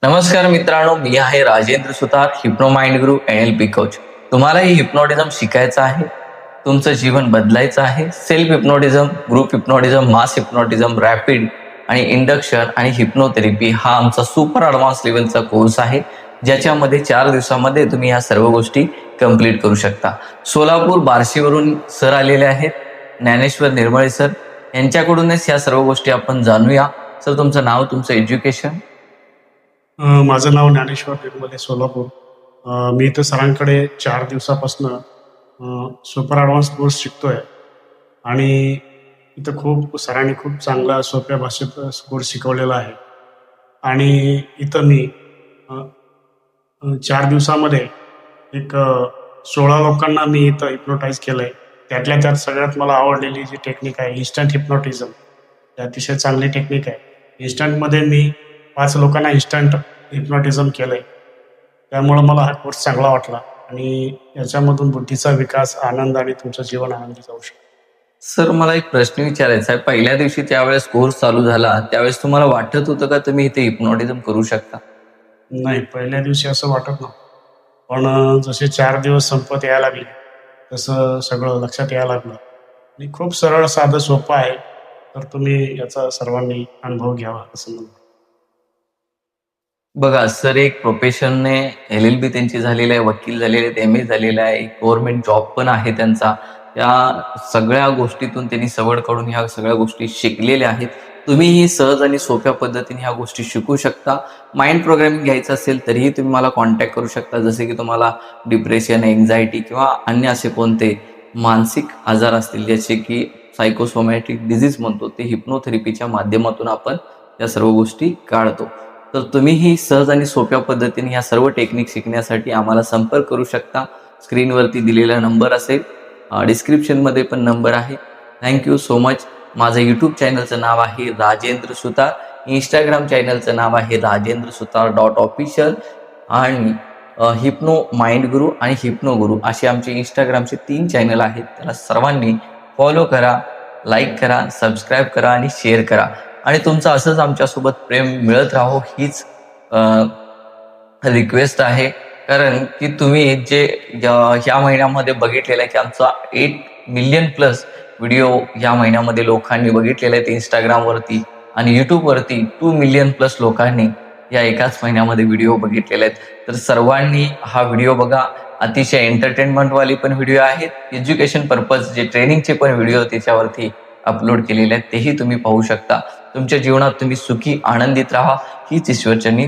नमस्कार मित्रांनो, मी आहे राजेंद्र सुतार, हिप्नो माइंड गुरु NLP कोच. तुम्हालाही हिप्नोटिझम शिकायचं आहे, तुमचं जीवन बदलायचं आहे. सेल्फ हिप्नोटिझम, ग्रुप हिप्नोटिझम, मास हिप्नोटिझम, रॅपिड आणि इंडक्शन आणि हिप्नोथेरपी हा आमचा सुपर ॲडव्हान्स लेवलचा कोर्स आहे, ज्याच्यामध्ये 4 दिवसामध्ये तुम्ही ह्या सर्व गोष्टी कंप्लीट करू शकता. सोलापूर बार्शीवरून सर आलेले आहेत, ज्ञानेश्वर निर्मळे सर. यांच्याकडूनच ह्या सर्व गोष्टी आपण जाणूया. सर, तुमचं नाव, तुमचं एज्युकेशन? माझं नाव ज्ञानेश्वर निर्मले, सोलापूर. मी इथं सरांकडे 4 दिवसापासून सुपर ॲडव्हान्स कोर्स शिकतोय आणि इथं सरांनी खूप चांगला सोप्या भाषेत कोर्स शिकवलेला आहे. आणि इथं मी 4 दिवसामध्ये एक 16 लोकांना मी इथं हिप्नोटाईज केलं आहे. त्यातल्या त्यात सगळ्यात मला आवडलेली जी टेक्निक आहे इन्स्टंट हिप्नोटिझम, ही अतिशय चांगली टेक्निक आहे. इन्स्टंटमध्ये मी 5 लोकांना इन्स्टंट हिप्नोटिझम केलं आहे. त्यामुळं मला हा कोर्स चांगला वाटला आणि याच्यामधून बुद्धीचा विकास, आनंद आणि तुमचं जीवन आनंदी जाऊ शकतं. सर, मला एक प्रश्न विचारायचा आहे. पहिल्या दिवशी त्यावेळेस कोर्स चालू झाला, त्यावेळेस तुम्हाला वाटत होतं का तुम्ही इथे हिप्नोटिझम करू शकता? नाही, पहिल्या दिवशी असं वाटत नव्हतं. पण जसे 4 दिवस संपत यायला लागले, तसं सगळं लक्षात यायला लागलं आणि खूप सरळ, साधं, सोपं आहे. तर तुम्ही याचा सर्वांनी अनुभव घ्यावा असं मला वाटतं. बघा सर, एक प्रोफेशनने LLB त्यांची झालेली आहे, वकील झालेले आहेत, MA झालेला आहे, गव्हर्नमेंट जॉब पण आहे त्यांचा. या सगळ्या गोष्टीतून त्यांनी सवड काढून ह्या सगळ्या गोष्टी शिकलेल्या आहेत. तुम्हीही सहज आणि सोप्या पद्धतीने ह्या गोष्टी शिकू शकता. माइंड प्रोग्रामिंग घ्यायचं असेल तरीही तुम्ही मला कॉन्टॅक्ट करू शकता. जसे की तुम्हाला डिप्रेशन, एन्झायटी किंवा अन्य असे कोणते मानसिक आजार असतील, ज्याचे की सायकोसोमॅटिक डिझीज म्हणतो, ते हिप्नोथेरपीच्या माध्यमातून आपण या सर्व गोष्टी काढतो. तर तुम्हीही सहज आणि सोप्या पद्धतीने ह्या सर्व टेक्निक शिकण्यासाठी आम्हाला संपर्क करू शकता. स्क्रीनवरती दिलेला नंबर असेल, डिस्क्रिप्शनमध्ये पण नंबर आहे. Thank you so much. माझं यूट्यूब चॅनलचं नाव आहे राजेंद्र सुतार. इंस्टाग्राम चॅनलचं नाव आहे rajendrasutar.official आणि हिप्नो माइंड गुरु आणि हिप्नो गुरु असे आमचे इंस्टाग्रामचे 3 चॅनल आहेत. त्याला सर्वांनी फॉलो करा, लाईक करा, सबस्क्राईब करा आणि शेअर करा. आणि तुमचं असंच आमच्यासोबत प्रेम मिळत राहो हीच रिक्वेस्ट आहे. कारण की तुम्ही जे ह्या महिन्यामध्ये बघितलेलं आहे की आमचा 8 मिलियन प्लस व्हिडिओ ह्या महिन्यामध्ये लोकांनी बघितलेले आहेत इंस्टाग्रामवरती, आणि यूट्यूबवरती 2 मिलियन प्लस लोकांनी या एकाच महिन्यामध्ये व्हिडिओ बघितलेले आहेत. तर सर्वांनी हा व्हिडिओ बघा. अतिशय एंटरटेनमेंटवाली पण व्हिडिओ आहेत, एज्युकेशन पर्पज जे ट्रेनिंगचे पण व्हिडिओ त्याच्यावरती अपलोड केलेले आहेत, तेही तुम्ही पाहू शकता. तुमच्या जीवनात तुम्ही सुखी, आनंदित राहा हीच ईश्वरचरणी